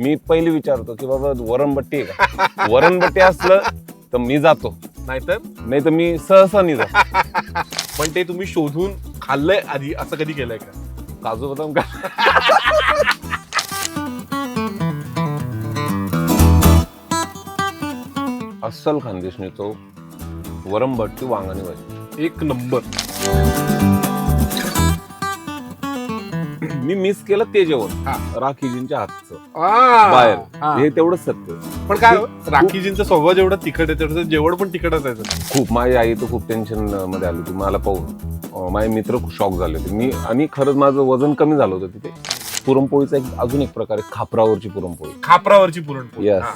मी पहिले विचारतो की बाबा वरणबट्टी आहे का? वरणबट्टी असलं तर मी जातो, नाही तर मी सहसा नाही जातो. पण ते तुम्ही शोधून खाल्लंय आधी, असं कधी केलंय का? काजू बदाम का? अस्सल खानदेशनी चव, वरणबट्टी वांगानी भाजी एक नंबर. मी मिस केलं ते जेवण, हा. राखीजींच्या हातचं आ, बाहेर, हा. हे तेवढं सत्य. पण काय हो, राखीजींचा स्वभाव जेवढा तिखट आहे तेवढं जेवण पण तिखट असायचं. खूप, माझी आई तर खूप टेन्शन मध्ये आली होती मला पाहून. माझे मित्र खूप शॉक झाले होते. मी आणि खरंच माझं वजन कमी झालं होतं तिथे. पुरणपोळीचा अजून एक प्रकार आहे, खापरावरची पुरणपोळी. खापरावरची पुरणपोळी. Yes. हा.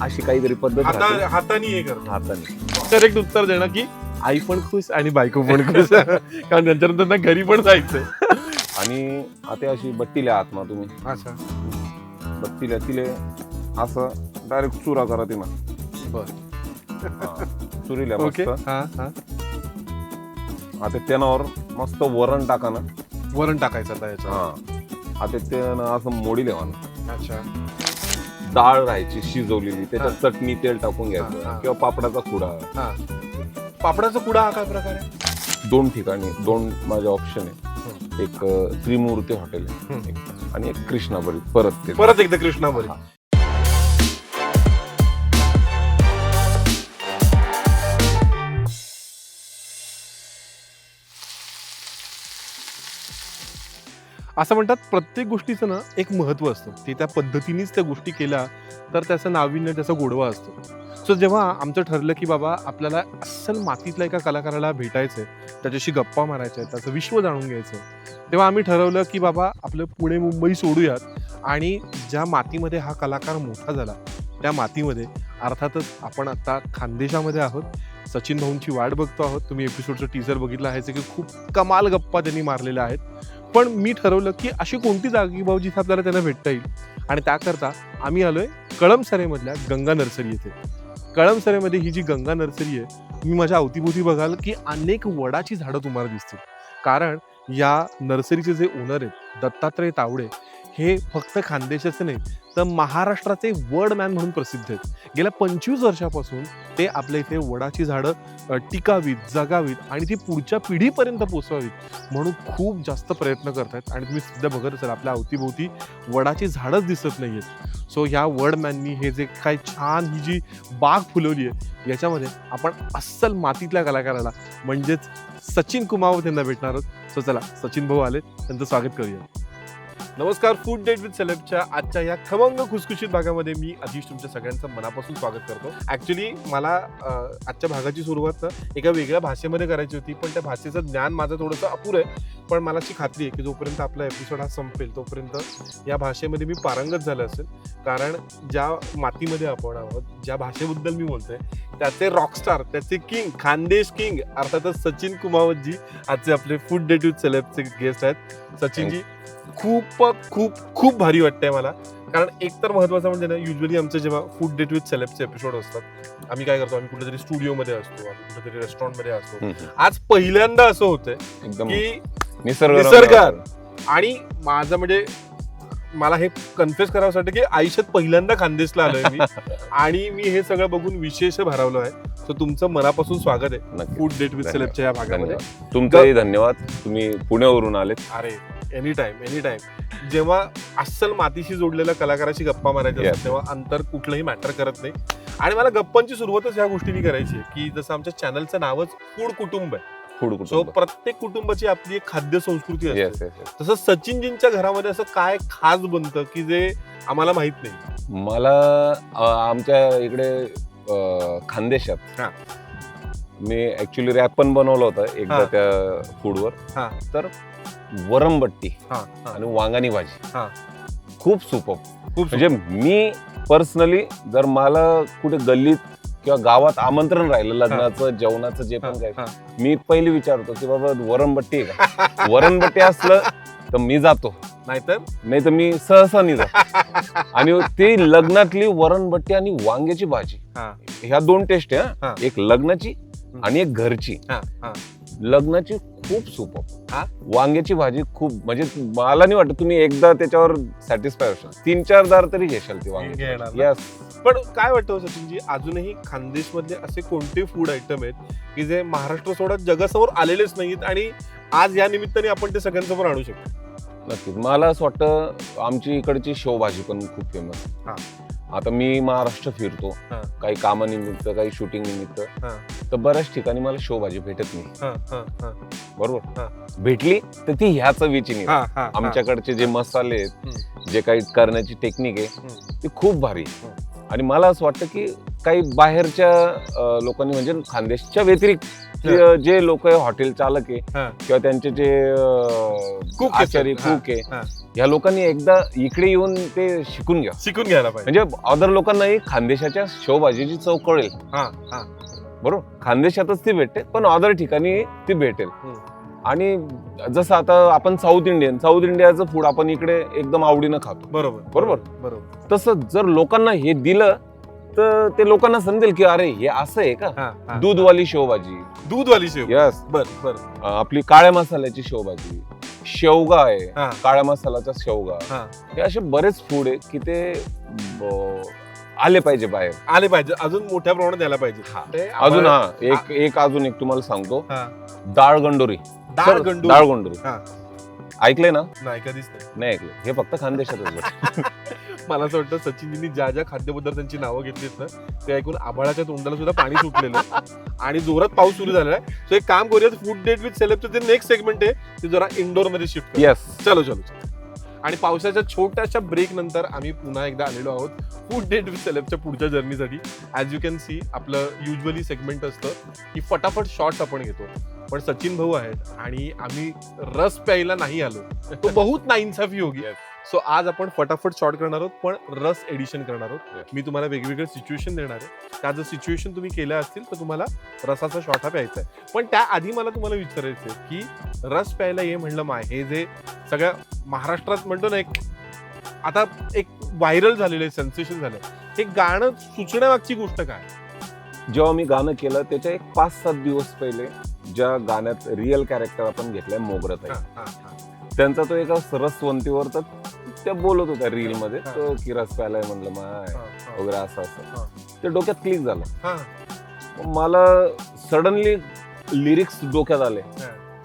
अशी काहीतरी पद्धत राहते. हाताने हे करतो. हाताने. करेक्ट उत्तर देणं की आई पण खुश आणि बायको पण खुश. कारण त्यांच्यानंतर ना घरी पण जायचंय. आणि आता अशी बट्टील्या आहात ना तुम्ही, अच्छा. बट्टील्या तिले असं डायरेक्ट चुरा करा ती ना. चुरील्या ओके. मस्त. हा हा. आता त्यावर मस्त वरण टाका ना. वरण टाकायचं आता याच्यावर. हा. आता त्यानं असं मोडी लेवा ना. अच्छा. डाळ राहायची शिजवलेली, त्याच्यात चटणी तेल टाकून हा, घ्यायचं हा. किंवा पापडाचा खुडा. हा. पापडाचा कुडा हा काय प्रकार आहे? 2 ठिकाणी 2 माझे ऑप्शन आहे. एक त्रिमूर्ती हॉटेल आहे आणि एक कृष्णाबरी. परत एकदा कृष्णाबरी. असं म्हणतात प्रत्येक गोष्टीचं ना एक महत्व असतं, ते त्या पद्धतीनेच त्या गोष्टी केल्या तर त्याचं नाविन्य, त्याचा गोडवा असतो. सो जेव्हा आमचं ठरलं की बाबा आपल्याला अस्सल मातीतल्या एका कलाकाराला भेटायचंय, त्याच्याशी गप्पा मारायच्या, त्याचं विश्व जाणून घ्यायचंय, तेव्हा आम्ही ठरवलं की बाबा आपलं पुणे मुंबई सोडूयात आणि ज्या मातीमध्ये हा कलाकार मोठा झाला त्या मातीमध्ये, अर्थातच आपण आता खानदेशामध्ये आहोत. सचिन भाऊंची वाट बघतो आहोत. तुम्ही एपिसोडचं टीझर बघितलं आहे की खूप कमाल गप्पा त्यांनी मारलेल्या आहेत. पण मी ठरवलं की अशी कोणती जागी भाऊ जिथे आपल्याला त्यांना भेटता येईल, आणि त्याकरता आम्ही आलोय कळमसरेमधल्या गंगा नर्सरी येथे. कळमसरेमध्ये ही जी गंगा नर्सरी आहे, मी माझ्या अवतीभोवती बघाल की अनेक वडाची झाडं तुम्हाला दिसतील. कारण या नर्सरीचे जे ओनर आहेत दत्तात्रय तावडे, हे फक्त खानदेशाचे नाही तर महाराष्ट्राचे वड मॅन म्हणून प्रसिद्ध आहेत. गेल्या 25 वर्षापासून ते आपल्या इथे वडाची झाडं टिकावीत, जगावीत आणि ती पुढच्या पिढीपर्यंत पोचवावीत म्हणून खूप जास्त प्रयत्न करतात. आणि तुम्ही सध्या बघत असाल आपल्या अवतीभोवती वडाची झाडंच दिसत नाही आहेत. सो ह्या वडमॅननी हे जे काय छान ही जी बाग फुलवली आहे, याच्यामध्ये आपण अस्सल मातीतल्या कलाकाराला म्हणजेच सचिन कुमावत यांना भेटणार आहोत. सो चला, सचिन भाऊ आले, त्यांचं स्वागत करूया. नमस्कार. फूड डेट विथ सेलेबच्या आजच्या या खमंग खुसखुशीत भागामध्ये मी आधीच तुमच्या सगळ्यांचं मनापासून स्वागत करतो. ॲक्च्युली मला आजच्या भागाची सुरुवात एका वेगळ्या भाषेमध्ये करायची होती, पण त्या भाषेचं ज्ञान माझं थोडंसं अपुरं आहे. पण मला अशी खात्री आहे की जोपर्यंत आपला एपिसोड हा संपेल तोपर्यंत या भाषेमध्ये मी पारंगत झालं असेल. कारण ज्या मातीमध्ये आपण आहोत, ज्या भाषेबद्दल मी बोलतोय, त्याचे रॉकस्टार, त्याचे किंग, खानदेश किंग अर्थातच सचिन कुमावतजी आजचे आपले फूड डेट विथ सेलेबचे गेस्ट आहेत. सचिनजी, खूप खूप खूप भारी वाटतंय मला. कारण एक तर महत्वाचं म्हणजे ना, युजली आमचे जेव्हा फूड डेट विथ सेलेबचे एपिसोड असतात, आम्ही काय करतो, आम्ही कुठेतरी स्टुडिओमध्ये असतो, आम्ही कुठेतरी रेस्टॉरंटमध्ये असतो. आज पहिल्यांदा असं होतंय एकदम की निसर्गात. आणि माझं म्हणजे मला हे कन्फ्युज करावं वाटतं की आयुष्यात पहिल्यांदा खानदेशला आलोय मी. आणि मी हे सगळं बघून विशेष भारावलो आहे. तर तुमचं मनापासून स्वागत आहे फूड डेट विथ सेलेबच्या या भागामध्ये. तुमचाही धन्यवाद, तुम्ही पुण्यावरून आलेत. अरे एनी टाइम. जेव्हा अस्सल मातीशी जोडलेल्या कलाकाराशी गप्पा मारायच्या असतात, तेव्हा अंतर कुठलंही मॅटर करत नाही. आणि मला गप्पांची सुरुवातच ह्या गोष्टीने करायची आहे की जसं आमच्या चॅनलचं नावच फूड कुटुंब आहे. सो प्रत्येक कुटुंबाची आपली एक खाद्य संस्कृती असते. तसं सचिनजींच्या घरामध्ये असं काय खास बनतं की जे आम्हाला माहित नाही? मला आमच्या इकडे खानदेशात मी ऍक्च्युली रॅप पण बनवलं होतं एकदा त्या फूडवर. तर वरणबट्टी आणि वांगानी भाजी खूप सुपर. म्हणजे मी पर्सनली जर मला कुठे गल्लीत किंवा गावात आमंत्रण राहिलं लग्नाचं, जेवणाचं, जे पण काय, मी पहिले विचारतो की बाबा वरणबट्टी आहे का? वरणबट्टी असलं तर मी जातो, नाही तर मी सहसा नाही जातो. आणि ती लग्नातली वरणबट्टी आणि वांग्याची भाजी, ह्या 2 टेस्ट आहे. एक लग्नाची आणि एक घरची. लग्नाची खूप सुपर. हा? वांग्याची भाजी खूप, म्हणजे मला नाही वाटत तुम्ही एकदा त्याच्यावर सॅटिस्फाय होशाल. 3-4 दार तरी घेशाल ती वांगी. घेणार ना? यस. पण काय वाटतं सचिनजी, अजूनही खानदेश मधले असे कोणते फूड आयटम आहेत की जे महाराष्ट्र सोडत जगासमोर आलेलेच नाहीत आणि आज या निमित्ताने आपण ते सगळ्यांसमोर आणू शकतो? नक्कीच. मला असं वाटतं आमची इकडची शेवभाजी पण खूप फेमस. हा. आता मी महाराष्ट्र फिरतो, हा. काही कामानिमित्त, काही शूटिंग निमित्त, हा. तर बऱ्याच ठिकाणी मला शेवभाजी भेटत नाही. हा, हा, हा. बरोबर. हा. भेटली तर ती ह्या चवीची नाही. हा, हा, हा. आमच्याकडचे जे मसाले आहेत, हम्म. जे काही करण्याची टेक्निक आहे, हम्म. ती खूप भारी. हम्म. आणि मला असं वाटतं की काही बाहेरच्या लोकांनी, म्हणजे खानदेशच्या व्यतिरिक्त जे लोक हॉटेल चालक आहे हा. किंवा त्यांचे जे Cook आहे, आचारी हा, कुक आहे, हा. या लोकांनी एकदा इकडे येऊन ते शिकून घ्या. शिकून घ्यायला पाहिजे. म्हणजे अदर लोकांनाही खानदेशाच्या शेवभाजीची चव कळेल. हा, हा. बरोबर. खानदेशातच ती भेटते, पण अदर ठिकाणी ती भेटेल. हम्म. आणि जसं आता आपण साऊथ इंडियाचं फूड आपण इकडे एकदम आवडीनं खातो. बरोबर. तसं जर लोकांना हे दिलं तर ते लोकांना समजेल की अरे हे असं आहे का. हा, हा. दूधवाली शेवभाजी, दूधवाली शेव. यस. बर. आपली काळ्या मसाल्याची शेवभाजी, शेवगा आहे, हा. काळ्या मसाल्याचा शेवगा, हा. हे असे बरेच फूड आहे की ते आले पाहिजे बाहेर. आले पाहिजे, अजून मोठ्या प्रमाणात यायला पाहिजे. ते अजून आम्हाला- अजून एक तुम्हाला सांगतो. हा. डाळ गंडोरी. डाळ गंडू. डाळ गंडोरी हा. ऐकलंय ना? नाही, कधीच नाही. नाही ऐकलं. हे फक्त खानदेशातच भेटतं. मला असं वाटतं सचिनजींनी ज्या ज्या खाद्यपदार्थांची नावं घेतलीत ना, ते ऐकून आभाळाच्या तोंडाला सुद्धा पाणी सुटलेलं आहे. आणि जोरात पाऊस सुरू झालेला आहे. सो एक काम करूयात, फूड डेट विथ सेलेबचं जे नेक्स्ट सेगमेंट आहे ते जरा इंडोर मध्ये शिफ्ट. येस. चलो. आणि पावसाच्या छोट्याशा ब्रेक नंतर आम्ही पुन्हा एकदा आलेलो आहोत फूड डेट विथ सेलेबच्या पुढच्या जर्नीसाठी. ॲज यू कॅन सी, आपलं युजली सेगमेंट असतं की फटाफट शॉट्स आपण घेतो, पण सचिन भाऊ आहेत आणि आम्ही रस प्यायला नाही आलो, तो बहुत नाइंसाफी होगी. सो आज आपण फटाफट शॉट करणार आहोत, पण रस एडिशन करणार आहोत. मी तुम्हाला वेगवेगळे सिच्युएशन देणार आहे, त्या जर सिच्युएशन तुम्ही केल्या असतील तर तुम्हाला रसाचा शॉट हा प्यायचा आहे. पण त्याआधी मला तुम्हाला विचारायचं आहे की रस प्यायला ये म्हणलं माय, हे जे सगळ्या महाराष्ट्रात म्हणतो ना, आता एक व्हायरल झालेलं आहे, सेन्सेशन झालंय, हे गाणं सुचण्यामागची गोष्ट काय? जेव्हा मी गाणं केलं त्याच्या एक 5-7 दिवस पहिले ज्या गाण्यात रिअल कॅरेक्टर आपण घेतलंय मोगराताई, त्यांचा तो एका सरसवंतीवर तर त्या बोलत होत्या रील मध्ये, तो की रस प्यायलाय म्हणलं माय वगैरे असं ते डोक्यात क्लिक झालं. मला सडनली लिरिक्स डोक्यात आले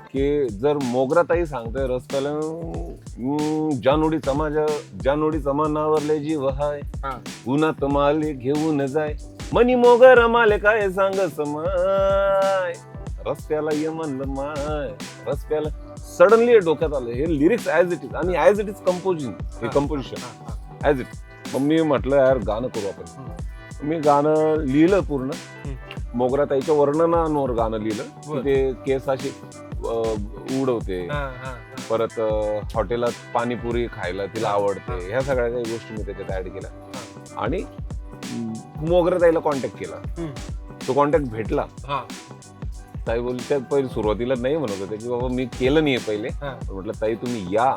की जर मोगराताई सांगतोय रस प्यायला, जानोडी समानावरले जीव हाय, उन्हात माले घेऊन जाय, मनी मोगर माले काय सांग समाय, रस प्यायला ये म्हणलं माय, रस प्यायला. सडनली डोक्यात आलं हे लिरिक्स ऍज इट इज, आणि as it is composition as it. मग मी म्हटलं यार गाणं करू आपण. मी गाणं लिहिलं पूर्ण, मोगराताईच्या वर्णनांवर गाणं लिहिलं की ते केस अशी उडवते, परत हॉटेलात पाणीपुरी खायला तिला आवडते, ह्या सगळ्या काही गोष्टी मी त्याच्यात ऍड केल्या. आणि मोगराताईला कॉन्टॅक्ट केला, तो कॉन्टॅक्ट भेटला. ताई बोलली, त्या पहिले सुरुवातीला नाही म्हणत होते की बाबा मी केलं नाहीये पहिले, म्हटलं ताई तुम्ही या,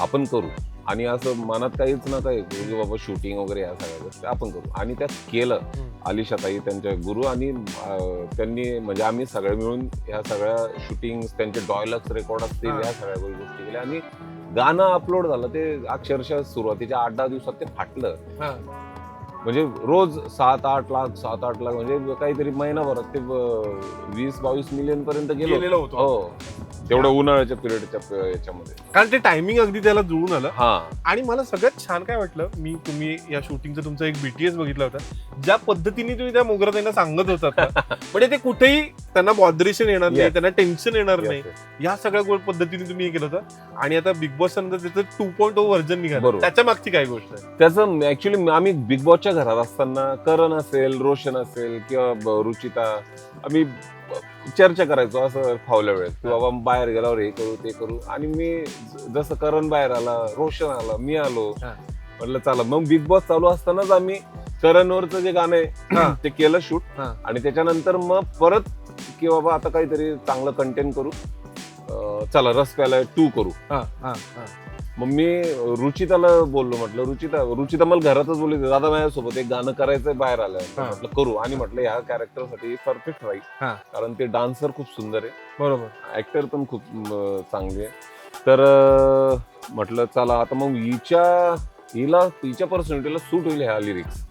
आपण करू. आणि असं मनात काहीच नका की बाबा शूटिंग वगैरे या सगळ्या गोष्टी आपण करू. आणि त्या केलं. आलिशाताई त्यांच्या गुरु, आणि त्यांनी म्हणजे आम्ही सगळे मिळून ह्या सगळ्या शूटिंग, त्यांचे डायलॉग्स रेकॉर्ड असतील, ह्या सगळ्या गोष्टी केल्या आणि गाणं अपलोड झालं. ते अक्षरशः सुरुवातीच्या 8-10 दिवसात ते फाटलं. म्हणजे रोज 7-8 लाख म्हणजे काहीतरी महिनाभरात ते 20-22 मिलियन पर्यंत गेलो होतो. हो, तेवढं उन्हाळ्याच्या पिरियडच्या याच्यामध्ये, कारण ते टायमिंग अगदी त्याला जुळून आलं. हा. आणि मला सगळ्यात छान काय वाटलं, तुम्ही या शूटिंगचा तुमचा एक BTS बघितला होता, ज्या पद्धतीने तुम्ही त्या मोगराताईंना सांगत होतात म्हणजे ते कुठेही त्यांना बॉदरेशन येणार नाही, त्यांना टेन्शन येणार नाही, या सगळ्या पद्धतीने तुम्ही हे केलं होतं. आणि आता बिग बॉस नंतर त्याचं 2.0 व्हर्जन निघालं, त्याच्या मागची काय गोष्ट आहे? त्याचं ऍक्च्युली आम्ही बिग बॉसच्या घरात असताना करण असेल, रोशन असेल किंवा रुचिता, आम्ही चर्चा करायचो असं फावल्या वेळेत की बाबा बाहेर गेल्यावर हे करू ते करू. आणि मी जसं करण बाहेर आला, रोशन आला, मी आलो, म्हटलं चला. मग बिग बॉस चालू असतानाच आम्ही करणवरचं जे गाणं आहे ते केलं शूट. आणि त्याच्यानंतर मग परत की बाबा आता काहीतरी चांगलं कंटेंट करू, चला रस प्यायला 2 करू. मग मी रुचिताला बोललो, म्हटलं रुचिता मला घरातच बोलली, दादा माझ्यासोबत एक गाणं करायचंय बाहेर आलं. म्हटलं करू, आणि म्हटलं ह्या कॅरेक्टरसाठी परफेक्ट राहील, कारण ते डान्सर खूप सुंदर आहे, बरोबर, ऍक्टर पण खूप चांगली आहे. तर म्हटलं चला आता मग हिच्या पर्सनॅलिटीला सूट होईल ह्या लिरिक्स.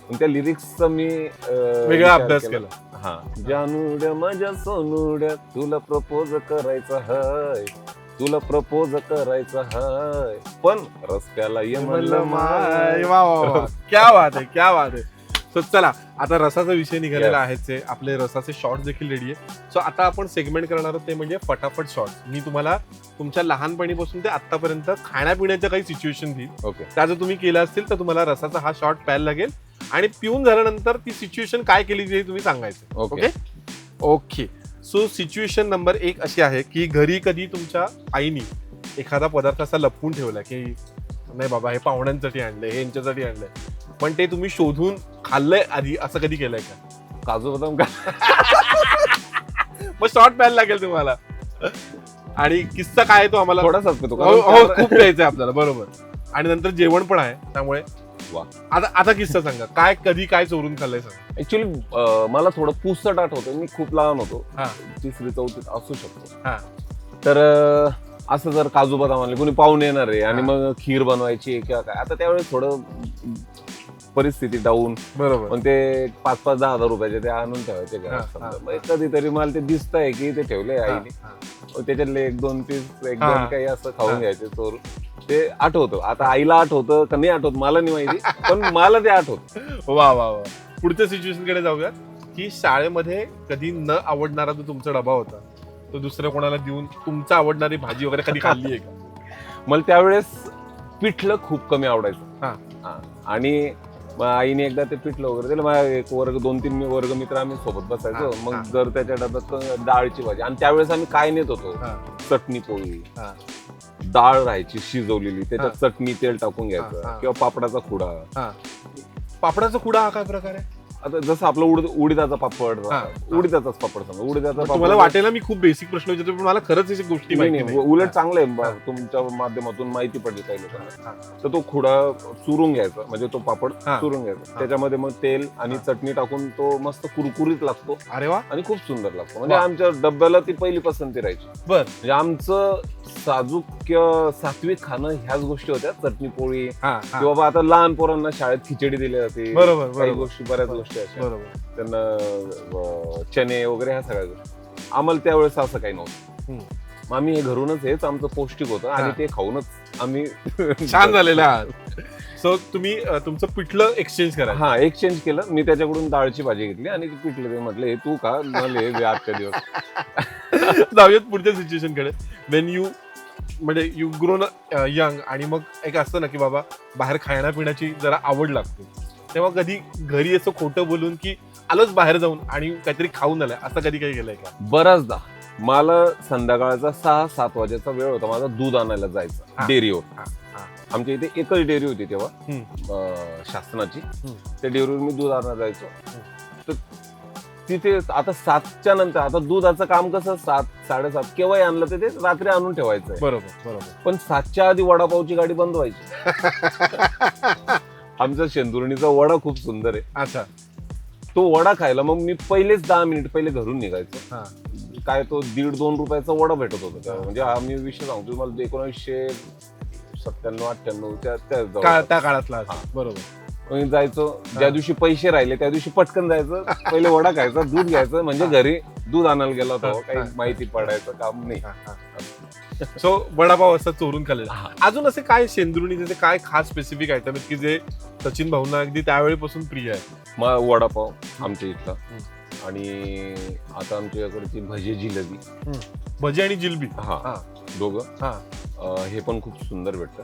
पण त्या लिरिक्सचा मी वेगळा अभ्यास केला. हा, जानूड्या माझ्या सोनुड्या तुला प्रपोज करायचा हाय, तुला प्रपोज करायचा हाय, पण रस्त्याला ये म्हणलं माय. क्या बात आहे, क्या बात आहे. सो चला, आता रसाचा विषय निघालेला आहेच आहे, आपले रसाचे शॉर्ट्स देखील रेडी आहे. सो आता आपण सेगमेंट करणार आहोत ते म्हणजे फटाफट शॉर्ट्स. मी तुम्हाला तुमच्या लहानपणीपासून ते आतापर्यंत खाण्यापिण्याच्या काही सिच्युएशन देईल. ओके, त्या जर तुम्ही केलं असतील तर तुम्हाला रसाचा हा शॉर्ट प्यायला लागेल, आणि पिऊन झाल्यानंतर ती सिच्युएशन काय केली ते तुम्ही सांगायचं. Okay okay. So situation number 1 अशी आहे की घरी कधी तुमच्या आईनी एखादा पदार्थ असा लपवून ठेवला की नाही बाबा हे पाहुण्यांसाठी आणलंय, हे यांच्यासाठी आणलंय, पण ते तुम्ही शोधून खाल्लंय आधी, असं कधी केलंय का? काजू बदाम का? मग शॉर्ट प्यायला लागेल तुम्हाला, आणि किस्सा काय आहे तो आम्हाला थोडासाच खूप द्यायचंय आपल्याला, बरोबर, आणि नंतर जेवण पण आहे, त्यामुळे वा. आता किस्सा सांगा, काय कधी काय चोरून खाल्लंय सांगा. ऍक्च्युली मला थोडं पुसट आठवतं, मी खूप लहान होतो, 3री 4थीत असू शकतो. तर असं जर काजू बदाम आणले, कोणी पाहुणे येणार आहे आणि मग खीर बनवायची किंवा काय, आता त्यावेळेस थोडं परिस्थिती डाऊन, बरोबर, पण ते 5-5, 10,000 रुपयाचे ते आणून ठेवायचे घरात. कधीतरी मला ते दिसतंय की ते ठेवलंय आईने, त्याच्यातले 1-2 पीस 1-2 काही असं खाऊन घ्यायचे चोरून. ते आठवतं. आता आईला आठवतं का नाही आठवत मला नाही माहिती, पण मला ते आठवत. वा वा वा. पुढच्या सिच्युएशन कडे जाऊया की शाळेमध्ये कधी न आवडणारा जो तुमचा डबा होता तो दुसऱ्या कोणाला देऊन तुमचा आवडणारी भाजी वगैरे कधी खाल्ली आहे का? मला त्यावेळेस पिठलं खूप कमी आवडायचं, आणि आईने एकदा ते पिठलं वगैरे दिलं. माझ्या एक वर्ग 2-3 वर्ग मित्र आम्ही सोबत बसायचो. मग जर त्याच्या डब्यात डाळची भाजी, आणि त्यावेळेस आम्ही काय नेत होतो, चटणी पोळी, डाळ राहायची शिजवलेली, त्याच्यात चटणी तेल टाकून घ्यायचं, किंवा पापडाचा खुडा. पापडाचा खुडा हा काय प्रकार आहे? आता जसं आपलं उडीदाचा पापड, उडीदाचाच पापड सांगा, उडीदाचा पापड. तुम्हाला वाटेल मी खूप बेसिक प्रश्न विचारतो, पण मला खरंच अशी गोष्टी माहिती नाही. उलट चांगलं आहे, तुमच्या माध्यमातून माहिती पडली काही लोकांना. तर तो खुडा चुरून घ्यायचा, म्हणजे तो पापड चुरून घ्यायचा, त्याच्यामध्ये मग तेल आणि चटणी टाकून तो मस्त कुरकुरीत लागतो. अरे वा. आणि खूप सुंदर लागतो. म्हणजे आमच्या डब्याला ती पहिली पसंती राहायची. बर. म्हणजे आमचं साजूक सात्विक खाणं ह्याच गोष्टी होत्या, चटणी पोळी, किंवा आता लहान पोरांना शाळेत खिचडी दिली जाते, बरोबर, काही गोष्टी, बऱ्याच गोष्टी अशा, त्यांना चणे वगैरे, ह्या सगळ्या गोष्टी. आम्हाला त्यावेळेस असं काही नव्हतं. आम्ही हे घरूनच, हेच आमचं पौष्टिक होतं, आणि ते खाऊनच आम्ही छान झालेलं आहात. सो तुम्ही तुमचं पिठलं एक्सचेंज करा. हा, एक्सचेंज केलं. मी त्याच्याकडून डाळची भाजी घेतली आणि पिठलं ते म्हटलं हे तू खा, मला आजच्या दिवस. जाऊयात पुढच्या सिच्युएशन कडे. वेन यू म्हणजे यू ग्रोन यंग, आणि मग एक असतं ना की बाबा बाहेर खाण्यापिण्याची जरा आवड लागते, तेव्हा कधी घरी असं खोटं बोलून की आलोच बाहेर जाऊन आणि काहीतरी खाऊन आलंय, असं कधी काही केलंय का? बऱ्याचदा. मला संध्याकाळचा 6-7 वाजेचा वेळ होता, माझा दूध आणायला जायचं डेअरीवर. आमच्या इथे एकच डेअरी होती तेव्हा शासनाची. त्या डेअरीवर मी दूध आणायला जायचो. तर तिथे आता 7च्या नंतर, आता दुधाचं काम कसं 7-7:30 केव्हाही आणलं तर ते रात्री आणून ठेवायचं. बरोबर बरोबर. पण 7च्या आधी वडापावची गाडी बंद व्हायची. आमचा शेंदुर्णीचा वडा खूप सुंदर आहे. अच्छा. तो वडा खायला मग मी पहिलेच 10 मिनिट पहिले घरून निघायचो. काय तो 1.5-2 रुपयाचा वडा भेटत होता. म्हणजे आम्ही विषय सांगतो तुम्हाला, 1997-98 त्या काळातला. बरोबर. जायचो, ज्या दिवशी पैसे राहिले त्या दिवशी पटकन जायचं, पहिले वडा खायचा, दूध घ्यायचं, म्हणजे घरी दूध आणायला गेला होता, काही माहिती पडायचं काम नाही. सो वडापाव असं चोरून खाल्लेला. अजून असे काय शेंदुर्णीचे काय खास स्पेसिफिक आयटम आहेत की जे सचिन भाऊंना अगदी त्यावेळेपासून प्रिय आहे? मग वडापाव आमच्या इथला, आणि आता आमच्याकडची भजी जिलेबी. भजी आणि जिलेबी, दोघं. हे पण खूप सुंदर भेटतं.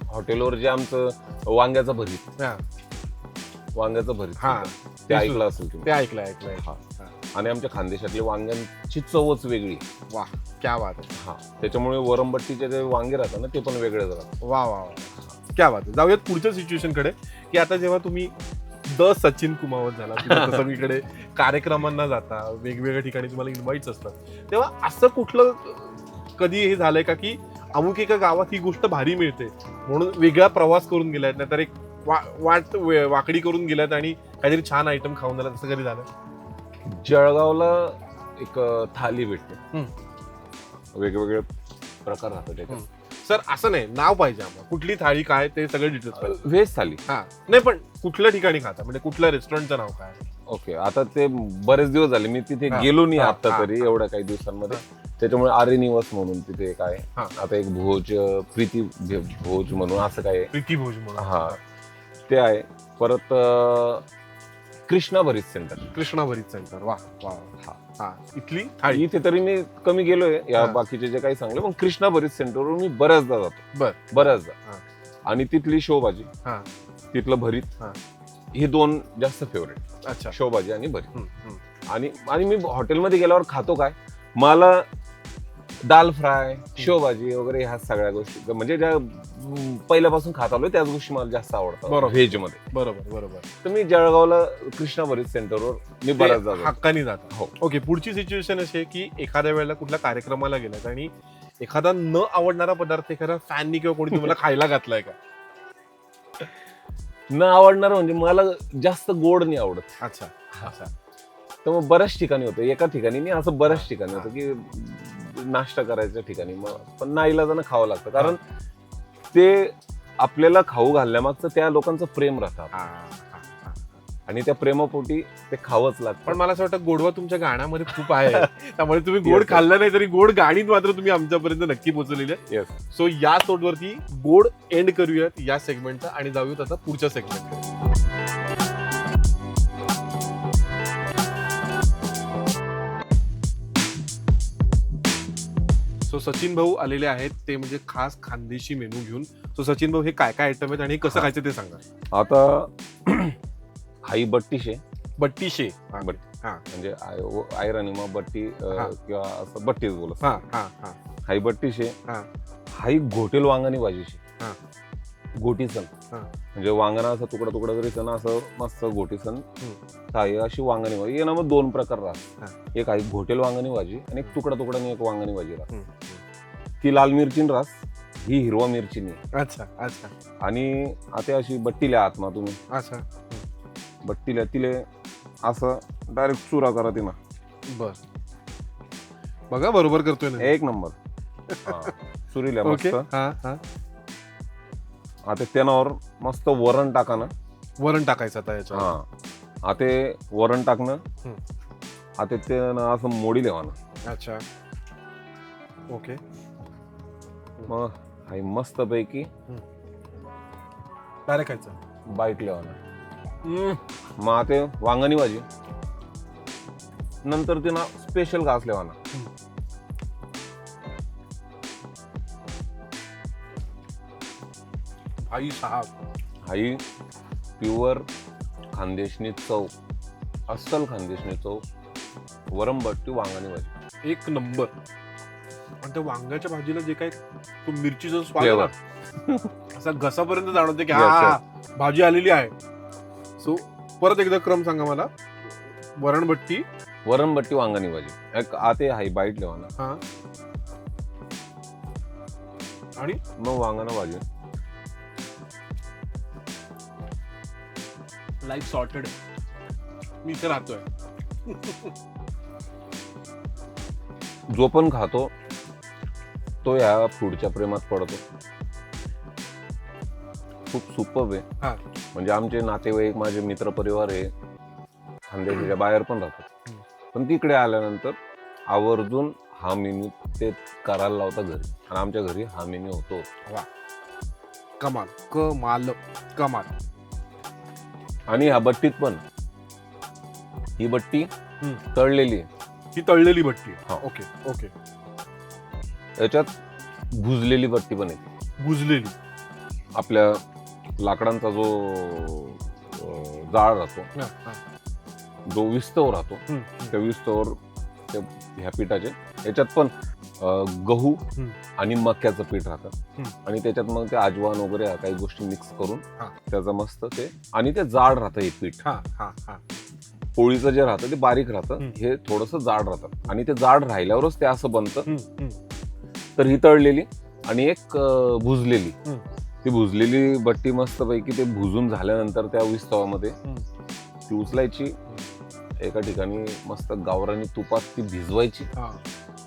हॉटेलवर जे आमचं वांग्याचं भरीत ते ऐकलं असेल तुम्ही? ते ऐकलंय. आणि आमच्या खानदेशातली वांग्यांची चवच वेगळी. वा, क्या बात आहे. त्याच्यामुळे वरमबट्टीचे जे वांगे राहतात ना, ते पण वेगळेच राहतात. वा वा, क्या बात आहे. जाऊयात पुढच्या सिच्युएशन कडे, की आता जेव्हा तुम्ही द सचिन कुमावत झाला, सगळीकडे कार्यक्रमांना जाता, वेगवेगळ्या ठिकाणी तुम्हाला इन्व्हाइट्स असतात, तेव्हा असं कुठलं कधी हे झालंय का की अमुक एका गावात ही गोष्ट भारी मिळते म्हणून वेगळा प्रवास करून गेलायत, नाहीतर एक वाकडी करून गेल्यात आणि काहीतरी छान आयटम खाऊन झाला, तसं कधी झालं? जळगावला एक थाली भेटते, वेगवेगळे प्रकार राहतात त्याच्यात. सर असं नाही, नाव पाहिजे आम्हाला, कुठली थाळी काय ते सगळे डिटेल्स पाहिजे. व्हेज थाली. हा नाही, पण कुठल्या ठिकाणी खाता, म्हणजे कुठल्या रेस्टॉरंटचं नाव काय? ओके, आता ते बरेच दिवस झाले मी तिथे गेलो नाही आता तरी एवढ्या काही दिवसांमध्ये, त्याच्यामुळे आर्य निवास म्हणून तिथे एक आहे. आता एक भोज, प्रीती भोज म्हणून असं काय, प्रीती भोज म्हणून, हा ते आहे. परत कृष्णा भरीत सेंटर. कृष्णा भरीत सेंटर, वा वा. हा इथली थाळी इथे तरी मी कमी गेलोय, या बाकीचे जे काही सांगले, पण कृष्णा भरीत सेंटरवर मी बऱ्याचदा जातो, बऱ्याचदा. आणि तिथली शेवभाजी, तिथलं भरीत, हे दोन जास्त फेवरेट. अच्छा, शेवभाजी आणि भरीत. आणि मी हॉटेलमध्ये गेल्यावर खातो काय, मला दाल फ्राय, शेवभाजी वगैरे ह्या सगळ्या गोष्टी म्हणजे ज्या पहिल्यापासून खात आलोय त्याच गोष्टी मला जास्त आवडतात व्हेज मध्ये. बरोबर. तर मी जळगावला कृष्णा भरीत सेंटरवर मी बऱ्याच जातो, हक्कानी जातो. हो. ओके, पुढची सिच्युएशन अशी आहे की एखाद्या वेळेला कुठल्या कार्यक्रमाला गेलात आणि एखादा न आवडणारा पदार्थ एखादा फॅननी किंवा कोणी तुम्हाला खायला घातलाय का? न आवडणार म्हणजे मला जास्त गोड नाही आवडत. अच्छा. तर मग बऱ्याच ठिकाणी होतं, एका ठिकाणी नाही, असं बऱ्याच ठिकाणी होतं की नाश्ता करायच्या ठिकाणी मग पण नाईलाजानं खावं लागतं, कारण ते आपल्याला खाऊ घालण्यामागचं त्या लोकांचं प्रेम राहतं आणि त्या प्रेमापोटी ते खावंच लागतं. पण मला असं वाटतं गोडवा तुमच्या गाण्यामध्ये खूप आहे, त्यामुळे तुम्ही गोड खाल्लं नाही तरी गोड गाणीत मात्र तुम्ही आमच्यापर्यंत नक्की पोहोचलेले. सो या नोटवरती गोड एंड करूयात या सेगमेंटचा आणि जाऊयात आता पुढच्या सेगमेंटकडे. सो सचिन भाऊ आलेले आहेत, ते म्हणजे खास खानदेशी मेनू घेऊन. सो सचिन भाऊ, हे काय काय आयटम आहेत आणि कसं खायचं ते सांगा. आता हाई बट्टीशे म्हणजे आयराणी मग बट्टी किंवा असं बट्टीच बोलत. हाई बट्टीशे, हाई घोटेल वांगानी भाजीशे, घोटीसन म्हणजे वांगणा असं तुकडा जरी सण असं मस्त घोटीसन थाळी अशी वांगणी भाजी. ये ना मग दोन प्रकार राहतात, एक आहे घोटेल वांगणी भाजी आणि एक तुकडा एक वांगणी भाजी राहते. ती लाल मिरची रास, ही हिरवा मिरची नाही. अच्छा. आणि आता अशी बट्टील्या आत्मा तुम्ही, अच्छा, बट्टील्या तिले असं डायरेक्ट चुरा करा ती ना. बघा बरोबर करतोय ना, एक नंबर. चुरील्या मस्त. आता त्यानावर मस्त वरण टाका ना, वरण टाकायचं आता याच्यावर. आता वरण टाकणं, आता ते असं मोडी लेवाना. अच्छा, ओके. मग हाय मस्त पैकी डायरेक्ट खायचं, बाईट लेवाना. मग आता वांगणी भाजी, नंतर ते ना स्पेशल घास लेवाना. भाई साहब, हाई प्युअर खानदेशनी चव, अस्सल खानदेशनी चव, वरमबट्टी वांगणी भाजी एक नंबर. आणि त्या वांग्याच्या भाजीला जे काही तो मिरचीचा स्वाद आहे ना, असा घसापर्यंत जाणवते की हा भाजी आलेली आहे. सो परत एकदा क्रम सांगा मला. वरणबट्टी वांगणी भाजी, एक आते हाई बाईट लेवाना, आणि मग वांगणा भाजी. लाईफ सॉर्टेड आहे, मी इथे राहतोय. जो पण खातो तो या फूडच्या प्रेमात पडतो. खूप सुपर्ब आहे. म्हणजे आमचे नातेवाईक, माझे मित्र परिवार हे खानदेशाच्या बाहेर पण राहतात, पण तिकडे आल्यानंतर आवर्जून हा मेन्यू ते करायला लावतात घरी, आणि आमच्या घरी हा मेन्यू होतो. वा, कमाल कमाल कमाल. आणि ह्या बट्टीत पण, ही बट्टी तळलेली, ही तळलेली बट्टी. Okay okay. याच्यात भुजलेली बट्टी पण येते. भुजलेली, आपल्या लाकडांचा जो जाळ राहतो, जो विस्तव राहतो, त्या विस्तवर ह्या पिठाचे, याच्यात पण गहू आणि मक्याचं पीठ राहतं, आणि त्याच्यात मग ते अजवान वगैरे काही गोष्टी मिक्स करून त्याचं मस्त ते, आणि ते जाड राहतं हे पीठ. पोळीचं जे राहतं ते बारीक राहतं, हे थोडंसं जाड राहतं, आणि ते जाड राहिल्यावरच ते असं बनतं. तर ही तळलेली आणि एक भुजलेली. हम्म. ती भुजलेली बट्टी मस्तपैकी ते भुजून झाल्यानंतर त्या विस्तवामध्ये ती उचलायची, एका ठिकाणी मस्त गावरानी तुपात ती भिजवायची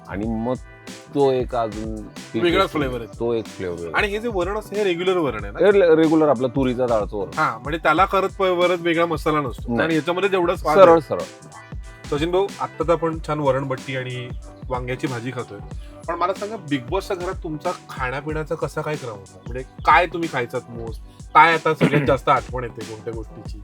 आणि मग तो एक अजून वेगळा फ्लेवर आहे. तो एक फ्लेवर. आणि हे जे वरण असतं हे रेग्युलर वरण आहे ना? रेग्युलर आपला तुरीचा डाळचं वरण. हा, म्हणजे त्याला करत वेगळा मसाला नसतो आणि याच्यामध्ये जेवढं स्वाद सरळ आहे. सरळ. सचिन भाऊ, आता तर आपण छान वरणबट्टी आणि वांग्याची भाजी खातोय, पण मला सांगा बिग बॉसच्या घरात तुमचा खाण्यापिण्याचा कसा काय क्रम होता? म्हणजे काय तुम्ही खायचात मोस्ट, काय आता सगळ्यात जास्त आठवण येते कोणत्या गोष्टीची?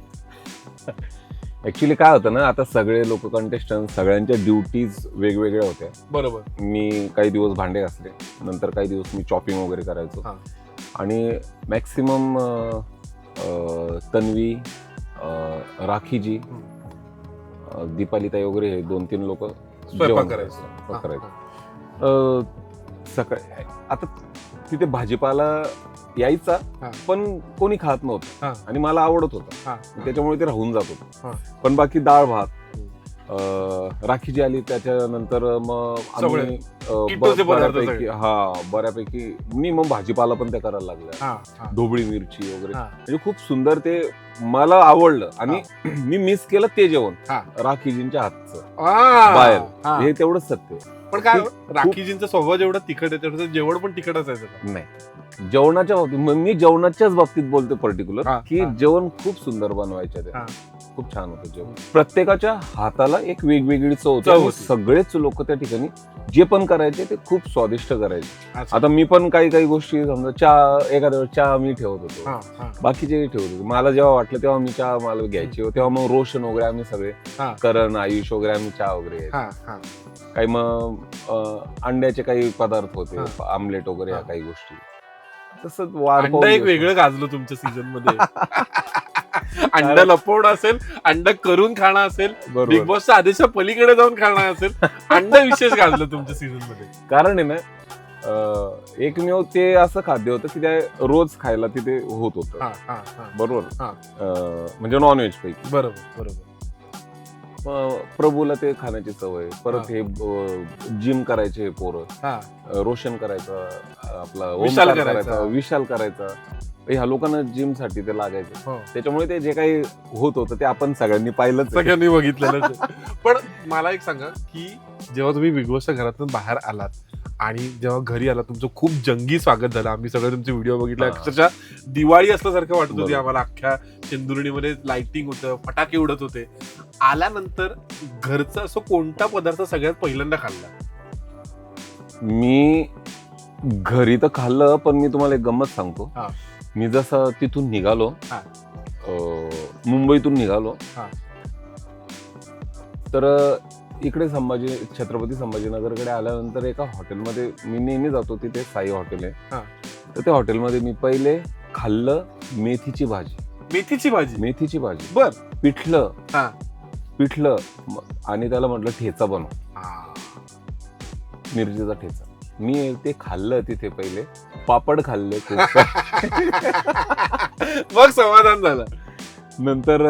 ऍक्च्युली काय होतं ना, आता सगळे लोक कंटेस्टंट सगळ्यांच्या ड्युटीज वेगवेगळ्या होत्या. बरोबर. मी काही दिवस भांडे घासले, नंतर काही दिवस मी चॉपिंग वगैरे करायचो. आणि मॅक्सिमम तन्वी, राखीजी, दीपालीताई वगैरे हे 2-3 लोक स्वयंपाक करायचं. सकाळी आता तिथे भाजीपाला यायचा, पण कोणी खात नव्हतं आणि मला आवडत होतं, त्याच्यामुळे ते राहून जात होतं. पण बाकी डाळ भात, राखी जी आली त्याच्यानंतर मग आम्ही बऱ्यापैकी मी मग भाजीपाला पण त्या करायला लागल्या, ढोबळी मिरची वगैरे. म्हणजे खूप सुंदर ते मला आवडलं आणि मी मिस केलं ते जेवण राखीजींच्या हातचं बाहेर. हे तेवढंच सत्य. पण काय राखीजींचा स्वभाव जेवढा तिखट आहे तेवढं जेवण पण तिखट असायचं नाही. जेवणाच्या बाबतीत मी जेवणाच्याच बाबतीत बोलतो पर्टिक्युलर, की जेवण खूप सुंदर बनवायचे ते, खूप छान होतं जेवण. प्रत्येकाच्या हाताला एक वेगवेगळी चव होती. सगळेच लोक त्या ठिकाणी जे पण करायचे ते खूप स्वादिष्ट करायचे. आता मी पण काही गोष्टी समजा चहा, एखाद्या वेळेस चहा मी ठेवत होतो, बाकीचे ठेवत होते. मला जेव्हा वाटलं तेव्हा मी चहा मला घ्यायची, तेव्हा मग रोशन वगैरे आम्ही सगळे, करण, आयुष वगैरे आम्ही चहा वगैरे काही, मग अंड्याचे काही पदार्थ होते, आमलेट वगैरे ह्या काही गोष्टी. तसं एक वेगळं गाजलं तुमच्या सीझन मध्ये. अंडा लपवणं असेल, अंडा करून खाणं असेल, बिग बॉसच्या आदेशा पलीकडे जाऊन खाणं असेल, अंडा विशेष गाजलं तुमच्या सीझन मध्ये. कारण आहे ना, एकमेव ते असं खाद्य होतं की त्या रोज खायला तिथे होत होतं. बरोबर. म्हणजे नॉनव्हेज पैकी. बरोबर. प्रभूला ते खाण्याची सवय. परत हे जिम करायचे पोरं, रोशन करायचं, आपला ओमकार करायचा, विशाल करायचा, ह्या लोकांना जिम साठी ते लागायचं. त्याच्यामुळे ते जे काही होत होतं ते आपण सगळ्यांनी पाहिलंच, सगळ्यांनी बघितलेलं. पण मला एक सांगा की जेव्हा तुम्ही बिग बॉसच्या घरातून बाहेर आलात आणि जेव्हा घरी आला तुमचं खूप जंगी स्वागत झालं. आम्ही सगळे तुमचे व्हिडिओ बघितले, अक्षरशः दिवाळी असल्यासारखं वाटत होती आम्हाला. अख्ख्या चंदुर्णीमध्ये लाइटिंग होतं, फटाके उडत होते. आल्यानंतर घरचा असं कोणता पदार्थ सगळ्यात पहिल्यांदा खाल्ला? मी घरी तर खाल्लं, पण मी तुम्हाला एक गंमत सांगतो. मी जसं तिथून निघालो, मुंबईतून निघालो, तर इकडे छत्रपती संभाजीनगरकडे आल्यानंतर एका हॉटेलमध्ये मी नेहमी जातो, तिथे साई हॉटेल आहे. तर त्या हॉटेलमध्ये मी पहिले खाल्लं मेथीची भाजी. मेथीची भाजी बर. पिठलं आणि त्याला म्हटलं ठेचा बनव, मिरचीचा ठेचा. मी ते खाल्लं तिथे. पहिले पापड खाल्ले खूप. मग समाधान झालं. नंतर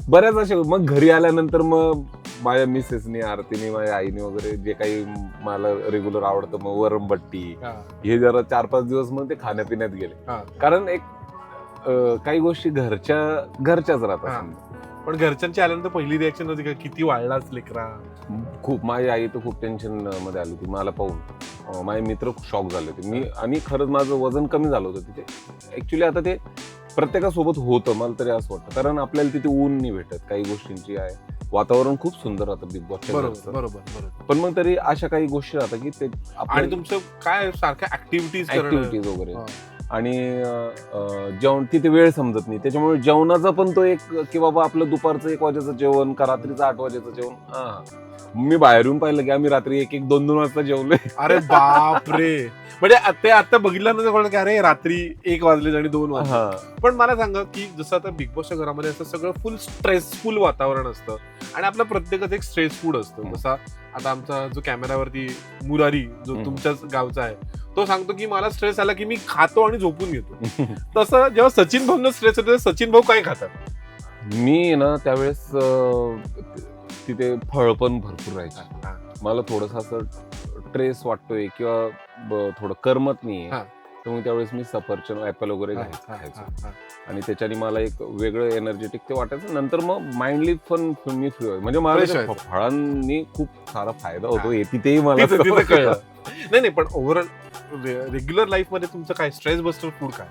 बऱ्याच असे, मग घरी आल्यानंतर मग माझ्या मिसेसनी, आरतीने, माझ्या आईने वगैरे जे काही मला रेग्युलर आवडतं, मग वरणबट्टी, हे जरा 4-5 दिवस मग ते खाण्यापिण्यात गेले. कारण एक काही गोष्टी घरच्याच राहतात. पण घरच्यांची आल्यानंतर पहिली रिॲक्शन होती का, किती वाढलाच लेकरा? खूप. माझी आई तर खूप टेन्शन मध्ये आली होती मला पाहून. माझे मित्र शॉक झाले होते. आणि खरंच माझं वजन कमी झालं होतं तिथे. ऍक्च्युली आता ते प्रत्येकासोबत होतं, मला तरी असं वाटतं, कारण आपल्याला तिथे ऊन नाही भेटत. काही गोष्टींची आहे, वातावरण खूप सुंदर राहतं बिग बॉसच्या. बरोबर. पण मग तरी अशा काही गोष्टी राहतात की ते आणि तुमचं काय सारख्या ऍक्टिव्हिटीज वगैरे. आणि जेवण तिथे वेळ समजत नाही, त्याच्यामुळे जेवणाचा पण तो एक, की बाबा आपलं दुपारचं 1 वाजेचं जेवण का रात्रीचं 8 वाजेचं जेवण. मी बाहेर येऊन पाहिलं की आम्ही रात्री 1-2 वाजता जेवलोय. अरे बापरे. म्हणजे ते आता बघितल्यानंतर कळलं की अरे रात्री 1 वाजले आणि 2 वाजले. पण मला सांगा की जसं आता बिग बॉसच्या घरामध्ये असं सगळं फुल स्ट्रेसफुल वातावरण असतं आणि आपलं प्रत्येकाचं एक स्ट्रेस फूड असतं. जसा आता आमचा जो कॅमेरावरती मुरारी, जो तुमच्याच गावचा आहे, तो सांगतो की मला स्ट्रेस आला की मी खातो आणि झोपून घेतो. तसं जेव्हा सचिन भाऊंना स्ट्रेस येतो, सचिन भाऊ काय खातात? मी ना त्यावेळेस तिथे फळ पण भरपूर राहायचं. मला थोडंसं असं ट्रेस वाटतोय किंवा थोडं करमत नाहीये, हा. तर मग त्यावेळेस मी सफरचंद ऍपल वगैरे खायचो आणि त्याच्याने मला एक वेगळं एनर्जेटिक ते वाटायचं. नंतर मग माइंडली पण मी फ्री व्हायचं. म्हणजे मला Fresh त्या व्हायचं. फळांनी खूप सारा फायदा होतो, हा. हे तिथेही मला तिथं कळलं. नाही पण ओव्हरऑल रेग्युलर लाईफ मध्ये तुमचं काय स्ट्रेस बस्टर फूड काय?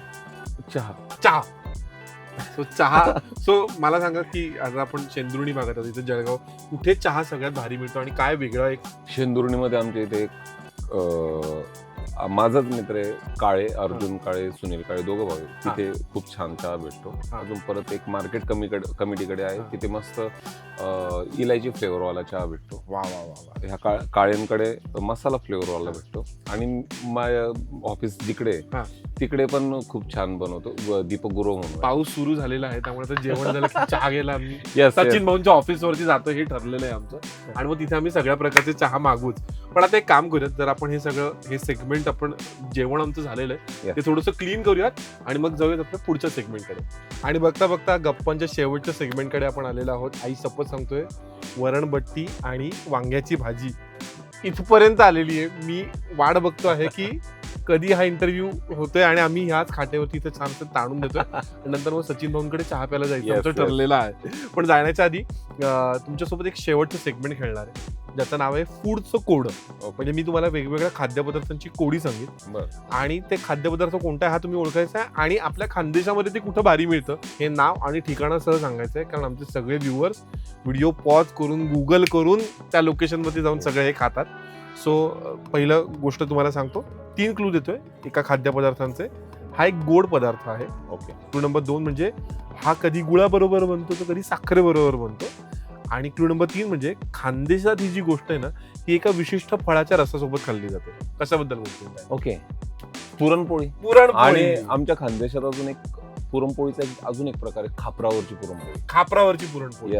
चहा. चहा. सो मला सांगा की आज आपण शेंदुर्णी भागात आहोत, इथे जळगाव, कुठे चहा सगळ्यात भारी मिळतो आणि काय वेगळा एक? शेंदुर्णीमध्ये आमच्या इथे एक माझाच मित्र आहे काळे, अर्जुन काळे, सुनील काळे, दोघं भाऊ आहेत. तिथे खूप छान चहा भेटतो. अजून परत एक मार्केट कमिटीकडे आहे, तिथे मस्त इलायची फ्लेवरवाला चहा भेटतो. वा वा वा. ह्या काळ्यांकडे मसाला फ्लेवरवाला भेटतो. आणि माझ्या ऑफिस जिकडे तिकडे पण खूप छान बनवतो दीपक गुरव म्हणून. पाऊस सुरू झालेला आहे त्यामुळे आता जेवण झालं की चहा घ्यायला आम्ही Yes, सचिन भाऊंच्या ऑफिस वरती जातो, हे ठरलेलं आहे आमचं. आणि मग तिथे आम्ही सगळ्या प्रकारचे चहा मागवूच. पण आता एक काम करूयात, जर आपण हे सेगमेंट आपण जेवण आमचं झालेलं आहे Yes. ते थोडंसं क्लीन करूयात आणि मग जाऊयात आपल्या पुढच्या सेगमेंटकडे. आणि बघता बघता गप्पांच्या शेवटच्या सेगमेंटकडे आपण आलेलो आहोत. आई शपथ सांगतोय, वरणबट्टी आणि वांग्याची भाजी इथपर्यंत आलेली आहे. मी वाट बघतो आहे की कधी हा इंटरव्ह्यू होतोय आणि आम्ही ह्याच खाट्यावरती इथे छान ताणून देतोय. नंतर मग सचिन भाऊंकडे चहा प्यायला जायचं आमचं ठरलेलं आहे. पण जाण्याच्या आधी तुमच्यासोबत एक शेवटचं सेगमेंट खेळणार आहे, ज्याचं नाव आहे फूडचं कोड. म्हणजे मी तुम्हाला वेगवेगळ्या खाद्यपदार्थांची कोडी सांगेन आणि ते खाद्यपदार्थ कोणता आहे हा तुम्ही ओळखायचा आहे आणि आपल्या खानदेशामध्ये ते कुठं भारी मिळतं हे नाव आणि ठिकाणासह सांगायचं आहे. कारण आमचे सगळे व्ह्युअर्स व्हिडिओ पॉज करून गुगल करून त्या लोकेशनमध्ये जाऊन सगळे हे खातात. सो पहिलं गोष्ट तुम्हाला सांगतो, 3 क्लू देतोय एका खाद्यपदार्थांचे. हा एक गोड पदार्थ आहे. ओके. क्लू नंबर 2 म्हणजे हा कधी गुळाबरोबर बनतो तर कधी साखरेबरोबर बनतो. आणि क्लू नंबर 3 म्हणजे खानदेशात ही जी गोष्ट आहे ना, ही एका विशिष्ट फळाच्या रसासोबत खाल्ली जाते. कशाबद्दल बोलतो? ओके. पुरणपोळी. आणि आमच्या खानदेशात अजून एक पुरणपोळीचा अजून एक प्रकार आहे, खापरावरची पुरणपोळी. खापरावरची पुरणपोळी.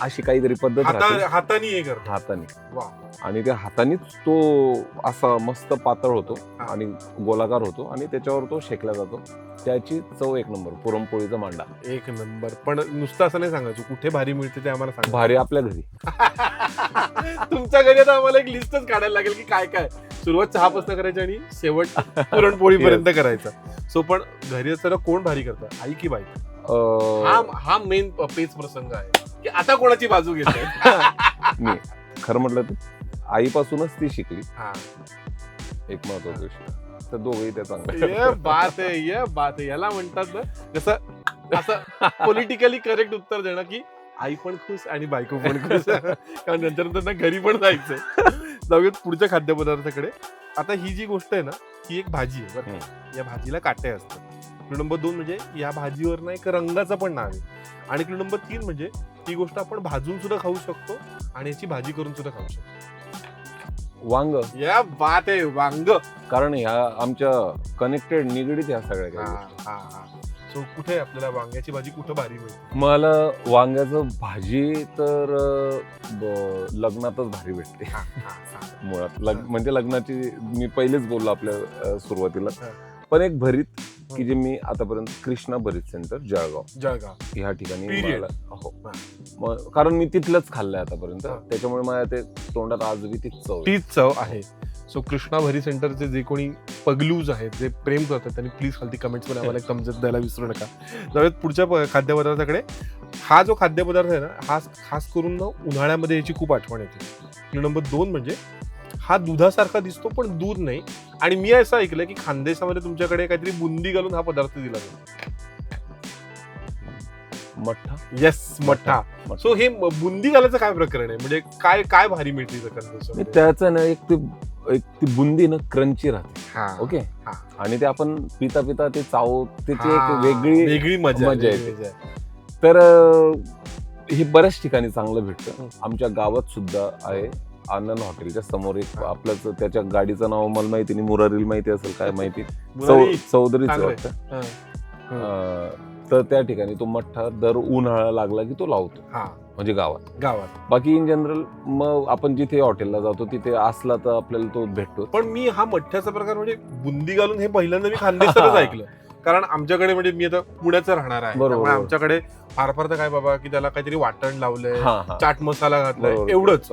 अशी काहीतरी पद्धत हाताने हे करतो. हाताने. वा. आणि त्या हातानेच तो असा मस्त पातळ होतो आणि गोलाकार होतो आणि त्याच्यावर तो शेकला जातो. त्याची चव एक नंबर. पुरणपोळीचा मांडा एक नंबर. पण नुसतं असं नाही सांगायचं, कुठे भारी मिळते ते आम्हाला सांगा. भारी आपल्या घरी. तुमच्या घरी आता आम्हाला एक लिस्टच काढायला लागेल की काय काय. सुरुवात चहापासून करायची आणि शेवट पुरणपोळीपर्यंत करायचा. सो पण घरी असताना कोण भारी करतं, आई की बाई? हा मेन पेच प्रसंग आहे की आता कोणाची बाजू घेते. मी खरं म्हटलं तर आईपासूनच ती शिकली. एक महत्वाचा विषय. तर दोघंही त्या चांगल्या. बात आहे. याला म्हणतात ना, जसं असं पॉलिटिकली करेक्ट उत्तर देणं की आई पण खुश आणि बायको पण खुश. कारण नंतर त्यांना घरी पण जायचंय. जाऊयात पुढच्या खाद्यपदार्थाकडे. आता ही जी गोष्ट आहे ना, ही एक भाजी आहे बरं. या भाजीला काटे असतात. क्लू नंबर 2 म्हणजे या भाजीवर ना एक रंगाचं पण नाव आहे. आणि क्लू नंबर 3 म्हणजे ही गोष्ट आपण भाजून सुद्धा खाऊ शकतो आणि याची भाजी करून सुद्धा खाऊ शकतो. वांग. या बात आहे, वांग. कारण ह्या आमच्या कनेक्टेड निगडीत ह्या सगळ्या काही. सो कुठे आपल्याला वांग्याची भाजी कुठं भारी मिळते? मला वांग्याचं भाजी तर लग्नातच भारी भेटते. मुळात म्हणजे लग्नाची मी पहिलेच बोललो आपल्या सुरुवातीला. पण एक भरीत की जे मी आतापर्यंत कृष्णा भरीत सेंटर जळगाव ह्या ठिकाणी हो, कारण मी तिथलंच खाल्लंय आतापर्यंत, त्याच्यामुळे मला ते तोंडात आजही तीच चव आहे. सो कृष्णा भरी सेंटरचे जे कोणी पगलूज आहेत, जे प्रेम करतात, त्यांनी प्लीज खालती कमेंट्स मध्ये आम्हाला कमजत द्यायला विसरू नका. जाऊयात पुढच्या खाद्यपदार्थाकडे. हा जो खाद्यपदार्थ आहे ना, हा खास करून उन्हाळ्यामध्ये याची खूप आठवण येते. नंबर 2 म्हणजे हा दुधासारखा दिसतो पण दूध नाही. आणि मी असं ऐकलंय की खानदेशामध्ये तुमच्याकडे काहीतरी बुंदी घालून हा पदार्थ दिला जातो. मठ्ठा. येस, मठ्ठा. सो हे बुंदी घालायचं काय प्रकरण आहे, म्हणजे काय काय भारी मिळते त्याचं ना, एक ती बुंदी ना क्रंची राहते. ओके. आणि ते आपण पिता पिता ते त्याची एक वेगळी मजा येते. तर हे बऱ्याच ठिकाणी चांगलं भेटतं. आमच्या गावात सुद्धा आहे, आनंद हॉटेलच्या समोर एक आपल्याच, त्याच्या गाडीचं नाव मला माहिती नाही, मुरारील माहिती असेल काय माहिती, चौधरीच वाटतं. तर त्या ठिकाणी तो मठ्ठा दर उन्हाळा लागला की तो लावतो, म्हणजे गावात. बाकी इन जनरल मग आपण जिथे हॉटेलला जातो तिथे असला तर आपल्याला तो भेटतो. पण मी हा मठ्ठ्याचा प्रकार म्हणजे बुंदी घालून हे पहिल्यांदा मी खानदेशातच ऐकलं. कारण आमच्याकडे म्हणजे मी आता पुण्याचं राहणार आहे, बरोबर. त्यामुळे आमच्याकडे फार फार तर काय बाबा की त्याला काहीतरी वाटण लावलंय, हा, हा. चाट मसाला घातलाय, बरोबर. एवढंच.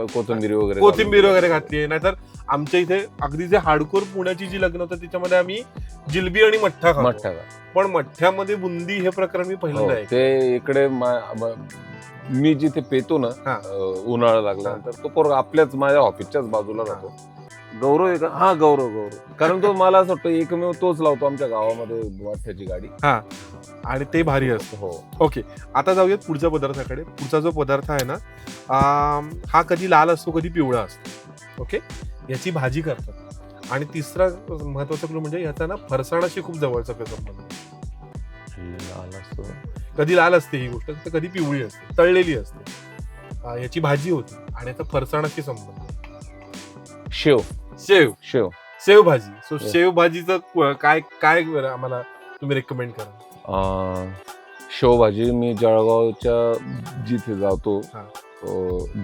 कोथिंबीर वगैरे घातली. नाहीतर आमच्या इथे अगदी जे हार्डकोर पुण्याची जी लग्न होतं त्याच्यामध्ये आम्ही जिलबी आणि मठ्ठा खातो. मठ्ठा. पण मठ्ठ्यामध्ये बुंदी हे प्रकरण मी पहिल्यांदा हो, ते इकडे मी जिथे पेतो ना, हा. उन्हाळा लागल्यानंतर तो पोरगा आपल्याच माझ्या ऑफिसच्याच बाजूला राहतो. गौरव आहे का? हा, गौरव. कारण तो मला असं वाटतं एकमेव तोच लावतो आमच्या गावामध्ये मठ्ठ्याची गाडी. आणि ते भारी असतं. हो. ओके, आता जाऊयात पुढच्या पदार्थाकडे. पुढचा जो पदार्थ आहे ना, हा कधी लाल असतो कधी पिवळा असतो. ओके, याची भाजी करतात. आणि तिसरा महत्वाचा क्लू म्हणजे ह्याचा ना फरसाणाशी खूप जवळचा संबंध. लाल असतो. कधी लाल असते ही गोष्ट, तर कधी पिवळी असते, तळलेली असते. याची भाजी होती आणि याचा फरसाणाशी संबंध. शेव भाजी. सो शेव भाजीचं काय काय आम्हाला तुम्ही रेकमेंड करा? शेवभाजी मी जळगावच्या जिथे जातो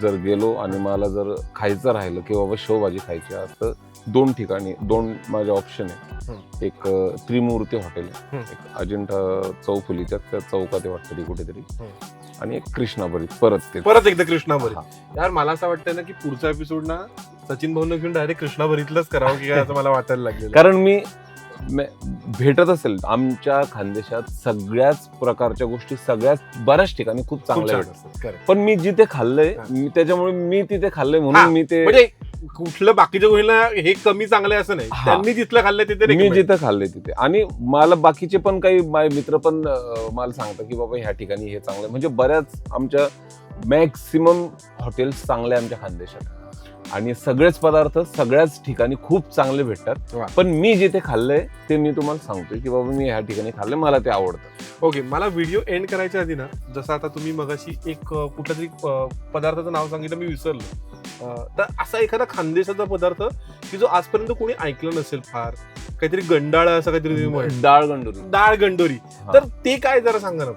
जर गेलो आणि मला जर खायचं राहिलं की बाबा शेवभाजी खायची तर 2 ठिकाणी 2 माझे ऑप्शन आहे. एक त्रिमूर्ती हॉटेल आहे, एक अजिंठा चौफुलीच्या त्या चौकात वाटतं ती कुठेतरी, आणि एक कृष्णाभरी. परत एकदा कृष्णाभरी. यार मला असं वाटतं ना की पुढचा एपिसोड ना सचिन भाऊन घेऊन डायरेक्ट कृष्णाभरीतलाच करावं की काय असं मला वाटायला लागलं. कारण मी भेटत असेल आमच्या खानदेशात सगळ्याच प्रकारच्या गोष्टी सगळ्याच बऱ्याच ठिकाणी खूप चांगल्या भेटतात. पण मी जिथे खाल्लंय त्याच्यामुळे मी तिथे खाल्लंय म्हणून मी ते म्हणजे कुठलं बाकीच्या गोष्टीला हे कमी चांगलं असं नाही, त्यांनी जिथलं खाल्लंय तिथे मी जिथे खाल्लंय तिथे. आणि मला बाकीचे पण काही माझे मित्र पण मला सांगतात की बाबा ह्या ठिकाणी हे चांगलं, म्हणजे बऱ्याच आमच्या मॅक्सिमम हॉटेल्स चांगले आमच्या खानदेशात आणि सगळेच पदार्थ सगळ्याच ठिकाणी खूप चांगले भेटतात. पण मी जिथे खाल्लंय ते मी तुम्हाला सांगतोय की बाबा मी ह्या ठिकाणी खाल्लंय, मला ते आवडतं. ओके, मला व्हिडिओ एंड करायच्या आधी ना, जसं आता तुम्ही मगाशी एक कुठल्या तरी पदार्थाचं नाव सांगितलं, मी विसरलो. तर असा एखादा खानदेशाचा पदार्थ की जो आजपर्यंत कोणी ऐकलं नसेल, फार काहीतरी गंडाळा असं काहीतरी, डाळ गंडोरी, तर ते काय जरा सांगा ना.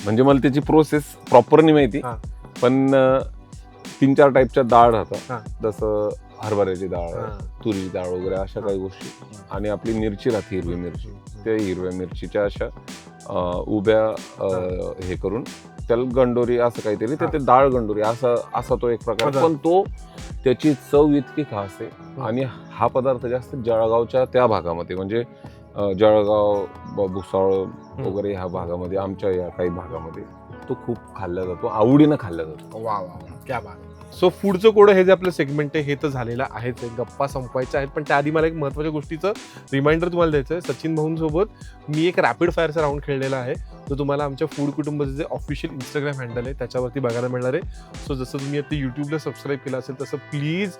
म्हणजे मला त्याची प्रोसेस प्रॉपर नाही माहिती, पण 3-4 टाईपच्या डाळ राहतात, जसं हरभऱ्याची डाळ, तुरीची डाळ वगैरे अशा काही गोष्टी. आणि आपली मिरची राहते, हिरवी मिरची, त्या हिरव्या मिरचीच्या अशा उभ्या हे करून त्याला गंडोरी असं काहीतरी, ते डाळ गंडोरी असा तो एक प्रकार. पण तो त्याची चव इतकी खास आहे. आणि हा पदार्थ जास्त जळगावच्या त्या भागामध्ये, म्हणजे जळगाव, भुसावळ वगैरे ह्या भागामध्ये, आमच्या या काही भागामध्ये तो खूप खाल्ला जातो, आवडीनं खाल्ला जातो. वा वा, क्या बात. सो फूडचं कोडं हे जे आपलं सेगमेंट आहे हे तर झालेलं आहेच, गप्पा संपवायच्या आहेत. पण त्याआधी मला एक महत्त्वाच्या गोष्टीचं रिमाइंडर तुम्हाला द्यायचं आहे. सचिन भाऊंसोबत मी एक रॅपिड फायरचा राऊंड खेळलेला आहे, तो तुम्हाला आमच्या फूड कुटुंबाचं जे ऑफिशियल इंस्टाग्राम हँडल आहे त्याच्यावरती बघायला मिळणार आहे. सो जसं तुम्ही आता यूट्यूबला सबस्क्राईब केलं असेल तसं प्लीज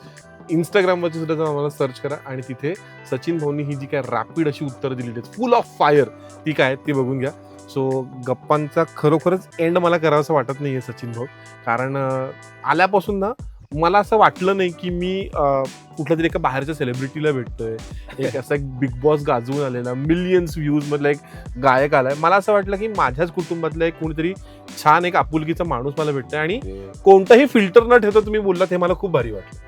इंस्टाग्रामवरती सुद्धा जाऊन आम्हाला सर्च करा आणि तिथे सचिन भाऊंनी ही जी काय रॅपिड अशी उत्तरं दिलेली आहेत, फुल ऑफ फायर, ती काय आहेत ती बघून घ्या. सो गप्पांचा खरोखरच एंड मला करावंसं वाटत नाहीये सचिन भाऊ, कारण आल्यापासून ना मला असं वाटलं नाही की मी कुठल्या तरी एका बाहेरच्या सेलिब्रिटीला भेटतोय, एक असा एक बिग बॉस गाजवून आलेला मिलियन्स व्ह्यूज मधला एक गायक आलाय. मला असं वाटलं की माझ्याच कुटुंबातला एक कोणीतरी छान एक आपुलकीचा माणूस मला भेटतोय आणि कोणताही फिल्टर न ठेवता तुम्ही बोललात हे मला खूप भारी वाटलं.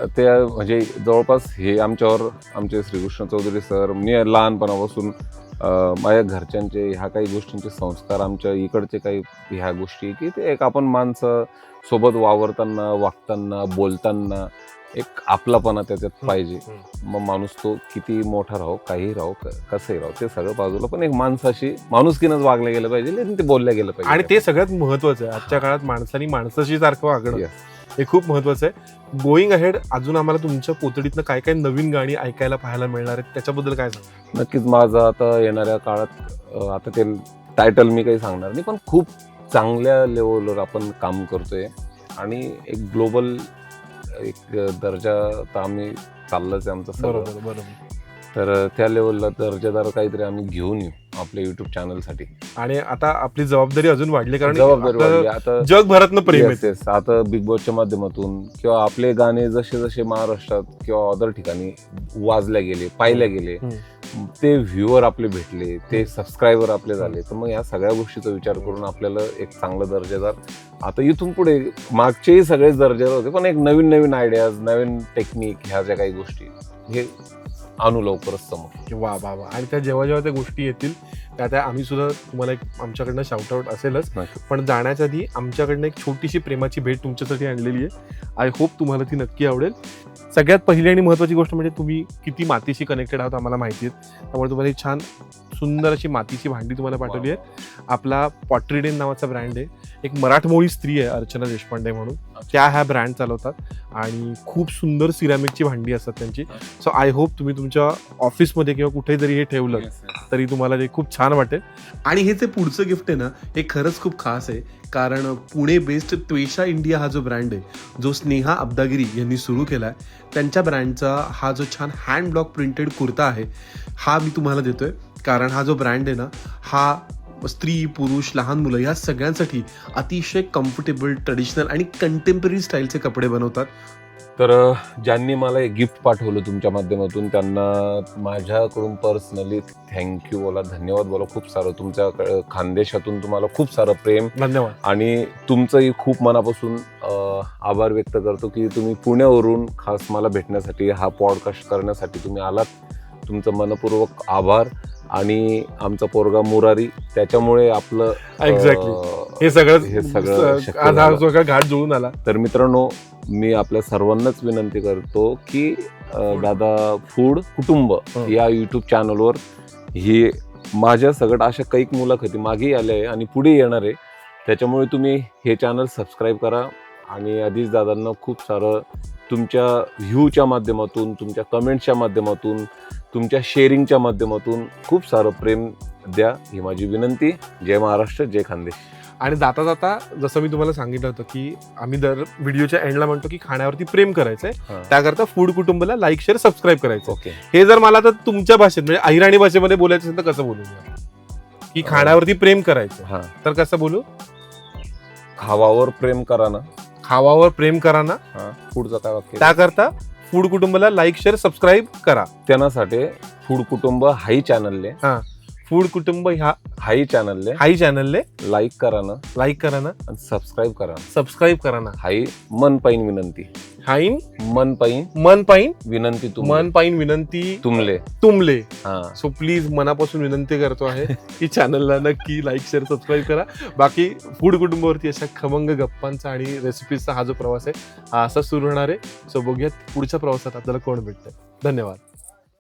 ते म्हणजे जवळपास हे आमच्यावर आमचे श्रीकृष्ण चौधरी सर, मी लहानपणापासून माझ्या घरच्यांचे ह्या काही गोष्टींचे संस्कार, आमच्या इकडचे काही ह्या गोष्टी की ते एक आपण माणसं सोबत वावरताना, वागताना, बोलताना एक आपलापणा त्याच्यात पाहिजे. मग माणूस तो किती मोठा राहो, काही राहो, कसंही राहो, ते सगळं बाजूला, पण एक माणसाशी माणुसकीनंच वागलं गेलं पाहिजे आणि ते बोलल्या गेलं पाहिजे. आणि ते सगळ्यात महत्वाचं आहे आजच्या काळात, माणसाने माणसाशी सारखं वागणं हे खूप महत्वाचं आहे. गोईंग अहेड अजून आम्हाला तुमच्या पोतडीतनं काय काय नवीन गाणी ऐकायला पाहायला मिळणार आहेत त्याच्याबद्दल काय सांगा? नक्कीच माझं आता येणाऱ्या काळात आता ते टायटल मी काही सांगणार नाही, पण खूप चांगल्या लेवलवर आपण काम करतोय आणि एक ग्लोबल एक दर्जा तर आम्ही चाललंच आहे आमचं सगळं. बरोबर. तर त्या लेवलला दर्जेदार काहीतरी आम्ही घेऊन येऊ आपल्या युट्यूब चॅनलसाठी. आणि आता आपली जबाबदारी अजून वाढली, कारण आता जगभरातनं प्रेम येते. आता बिग बॉसच्या माध्यमातून किंवा आपले गाणे जसे जसे महाराष्ट्रात किंवा अदर ठिकाणी वाजले गेले, पाहिले गेले, ते व्ह्यूअर आपले भेटले, ते सबस्क्रायबर आपले झाले, तर मग या सगळ्या गोष्टीचा विचार करून आपल्याला एक चांगलं दर्जेदार, आता इथून पुढे मागचेही सगळेच दर्जेदार होते, पण एक नवीन नवीन आयडियाज, नवीन टेक्निक, ह्या ज्या काही गोष्टी हे आणू लवकरच समोर. वा वा वा. आणि त्या जेव्हा जेव्हा त्या गोष्टी येतील त्या आम्ही सुद्धा तुम्हाला एक आमच्याकडनं शाउटआउट असेलच, पण जाण्याच्या आधी आमच्याकडनं एक छोटीशी प्रेमाची भेट तुमच्यासाठी आणलेली आहे. आय होप तुम्हाला ती नक्की आवडेल. सगळ्यात पहिली आणि महत्त्वाची गोष्ट म्हणजे तुम्ही किती मातीशी कनेक्टेड आहात आम्हाला माहिती आहे, त्यामुळे तुम्हाला ही छान सुंदर अशी मातीची भांडी तुम्हाला पाठवली आहे. आपला पॉटरीडेन नावाचा ब्रँड आहे. एक मराठमोळी स्त्री आहे अर्चना देशपांडे म्हणून, त्या ह्या ब्रँड चालवतात आणि खूप सुंदर सिरॅमिकची भांडी असतात त्यांची. सो आय होप तुम्ही तुमच्या ऑफिसमध्ये किंवा कुठे जरी हे ठेवलं तरी तुम्हाला ते खूप छान वाटेल. आणि हे जे पुढचं गिफ्ट आहे ना, हे खरंच खूप खास आहे, कारण पुणे बेस्ड त्वेषा इंडिया हा जो ब्रँड आहे, जो स्नेहा अब्दागिरी यांनी सुरू केला आहे, त्यांच्या ब्रँडचा हा जो छान हँड ब्लॉक प्रिंटेड कुर्ता आहे, हा मी तुम्हाला देतोय. कारण हा जो ब्रँड आहे ना, हा स्त्री, पुरुष, लहान मुलं या सगळ्यांसाठी अतिशय कम्फर्टेबल, ट्रेडिशनल आणि कंटेम्पररी स्टाईलचे कपडे बनवतात. तर ज्यांनी मला एक गिफ्ट पाठवलं तुमच्या माध्यमातून त्यांना माझ्याकडून पर्सनली थँक्यू बोला, धन्यवाद बोला खूप सारं. तुमच्या खानदेशातून तुम्हाला खूप सारं प्रेम, धन्यवाद. आणि तुमचंही खूप मनापासून आभार व्यक्त करतो की तुम्ही पुण्यावरून खास मला भेटण्यासाठी, हा पॉडकास्ट करण्यासाठी तुम्ही आलात. तुमचं मनपूर्वक आभार. आणि आमचा पोरगा मुरारी, त्याच्यामुळे आपलं एक्झॅक्टली हे सगळं आज हा सगळा घाट जुळून आला. तर मित्रांनो, मी आपल्या सर्वांनाच विनंती करतो की दादा फूड कुटुंब या युट्यूब चॅनलवर ही माझ्या सगळ्यात अशा काही मुलाखती मागे आल्या आहे आणि पुढे येणार आहे. त्याच्यामुळे तुम्ही हे चॅनल सबस्क्राईब करा आणि आधीच दादांना खूप सारं तुमच्या व्ह्यूच्या माध्यमातून, तुमच्या कमेंट्सच्या माध्यमातून, तुमच्या शेअरिंगच्या माध्यमातून खूप सारं प्रेम द्या, ही माझी विनंती. जय महाराष्ट्र, जय खानदेश. आणि जाता जाता जसं मी तुम्हाला सांगितलं होतं की आम्ही दर व्हिडिओच्या एंडला म्हणतो की खाण्यावरती प्रेम करायचंय, त्याकरता फूड कुटुंबला लाईक, शेअर, सबस्क्राईब करायचं. ओके. हे जर मला तर तुमच्या भाषेत म्हणजे अहिराणी भाषेमध्ये बोलायचं असेल तर कसं बोलू की खाण्यावरती प्रेम करायचं, तर कसं बोलू? खावावर प्रेम करा ना. खावावर प्रेम करा ना. पुढचं काय वाक्य? त्याकरता फूड कुटुंबाला लाईक, शेअर, सबस्क्राईब करा. त्यासाठी फूड कुटुंब हाई चॅनलले फूड कुटुंब ह्या हाई चॅनलले लाईक करा ना आणि सबस्क्राईब करा ना. हाई मन पाईन विनंती. हाईन मन पाईन विनंती. मन पाईन विनंती तुमले. सो प्लीज मनापासून विनंती करतो आहे की चॅनलला नक्की लाईक, शेअर, सबस्क्राईब करा. बाकी फूड कुटुंबावरती अशा खमंग गप्पांचा आणि रेसिपीजचा हा जो प्रवास आहे हा असा सुरू होणार आहे. सो बघूयात पुढच्या प्रवासात आपल्याला कोण भेटतंय. धन्यवाद.